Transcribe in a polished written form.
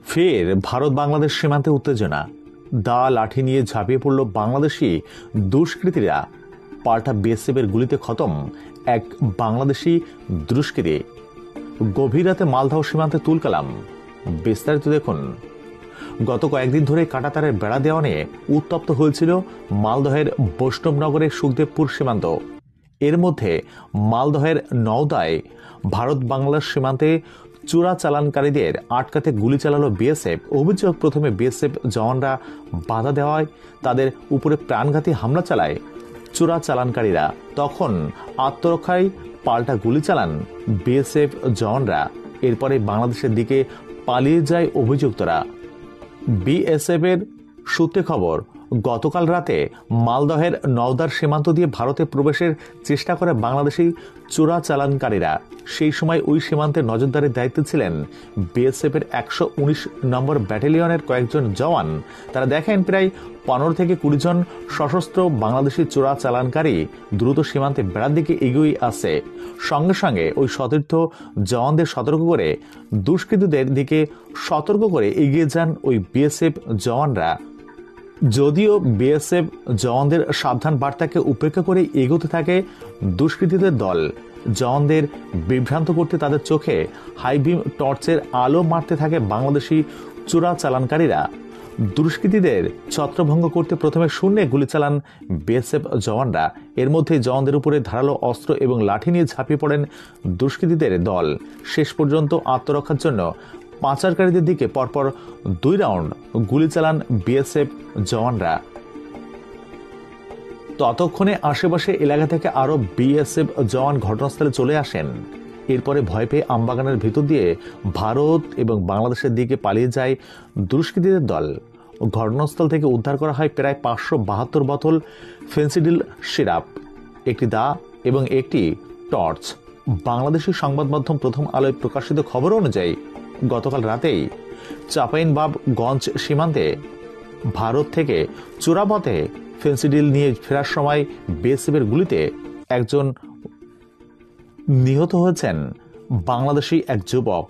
ফের ভারত বাংলাদেশ সীমান্তে উত্তেজনা। দা লাঠি নিয়ে ঝাঁপিয়ে পড়ল বাংলাদেশি দুষ্কৃতীরা। পাল্টা বিএসএফের গুলিতে খতম এক বাংলাদেশি দুষ্কৃতী। গভীর রাতে মালদহ সীমান্তে তুলকালাম। বিস্তারিত দেখুন। গত কয়েকদিন ধরে কাঁটাতারের বেড়া দেওয়া নিয়ে উত্তপ্ত হয়েছিল মালদহের বৈষ্ণবনগরের সুখদেবপুর সীমান্ত। এর মধ্যে মালদহের নওদায় ভারত বাংলাদেশ সীমান্তে চোরাচালানকারীদের আটকাতে গুলি চালালো বিএসএফ। অভিযোগ, প্রথমে বিএসএফ জওয়ানরা বাধা দেওয়ায় তাদের উপরে প্রাণঘাতী হামলা চালায় চোরাচালানকারীরা। তখন আত্মরক্ষায় পাল্টা গুলি চালান বিএসএফ জওয়ানরা। এরপরে বাংলাদেশের দিকে পালিয়ে যায় অভিযুক্তরা। বিএসএফ এর সূত্রে খবর, গতকাল রাতে মালদহের নওদার সীমান্ত দিয়ে ভারতে প্রবেশের চেষ্টা করে বাংলাদেশি চোরাচালানকারীরা। সেই সময় ওই সীমান্তে নজরদারির দায়িত্বে ছিলেন বিএসএফ এর 119 নম্বর ব্যাটালিয়নের কয়েকজন জওয়ান। তারা দেখেন প্রায় 15 থেকে 20 জন সশস্ত্র বাংলাদেশি চোরাচালানকারী দ্রুত সীমান্তে বেড়ার দিকে এগিয়ে আসে। সঙ্গে সঙ্গে ওই সতীর্থ জওয়ানদের সতর্ক করে দুষ্কৃতীদের দিকে সতর্ক করে এগিয়ে যান ওই বিএসএফ জওয়ানরা। যদিও বিএসএফ জওয়ানদের সাবধান বার্তাকে উপেক্ষা করে এগোতে থাকে দুষ্কৃতীদের দল। জওয়ানদের বিভ্রান্ত করতে তাদের চোখে হাইবিম টর্চের আলো মারতে থাকে বাংলাদেশি চোরাচালানকারীরা। দুষ্কৃতীদের ছত্রভঙ্গ করতে প্রথমে শূন্যে গুলি চালান বিএসএফ জওয়ানরা। এর মধ্যে জওয়ানদের উপরে ধারালো অস্ত্র এবং লাঠি নিয়ে ঝাঁপিয়ে পড়েন দুষ্কৃতীদের দল। শেষ পর্যন্ত আত্মরক্ষার জন্য পাচারকারীদের দিকে পরপর 2 রাউন্ড গুলি চালান বিএসএফ জওয়ানরা। ততক্ষণে আশেপাশে এলাকা থেকে আরো বিএসএফ জওয়ান ঘটনাস্থলে চলে আসেন। এরপরে ভয় পেয়ে আমবাগানের ভিতর দিয়ে ভারত এবং বাংলাদেশের দিকে পালিয়ে যায় দুষ্কৃতীদের দল। ঘটনাস্থল থেকে উদ্ধার করা হয় প্রায় 572 বোতল ফেন্সিডিল সিরাপ, একটি দা এবং একটি টর্চ। বাংলাদেশি সংবাদ মাধ্যম প্রথম আলোয় প্রকাশিত খবর অনুযায়ী গতকাল রাতেই চাঁপাইনবাবগঞ্জ সীমান্তে ভারত থেকে চোরাপথে ফেন্সিডিল নিয়ে ফেরার সময় বিএসএফের গুলিতে একজন নিহত হয়েছেন বাংলাদেশি এক যুবক।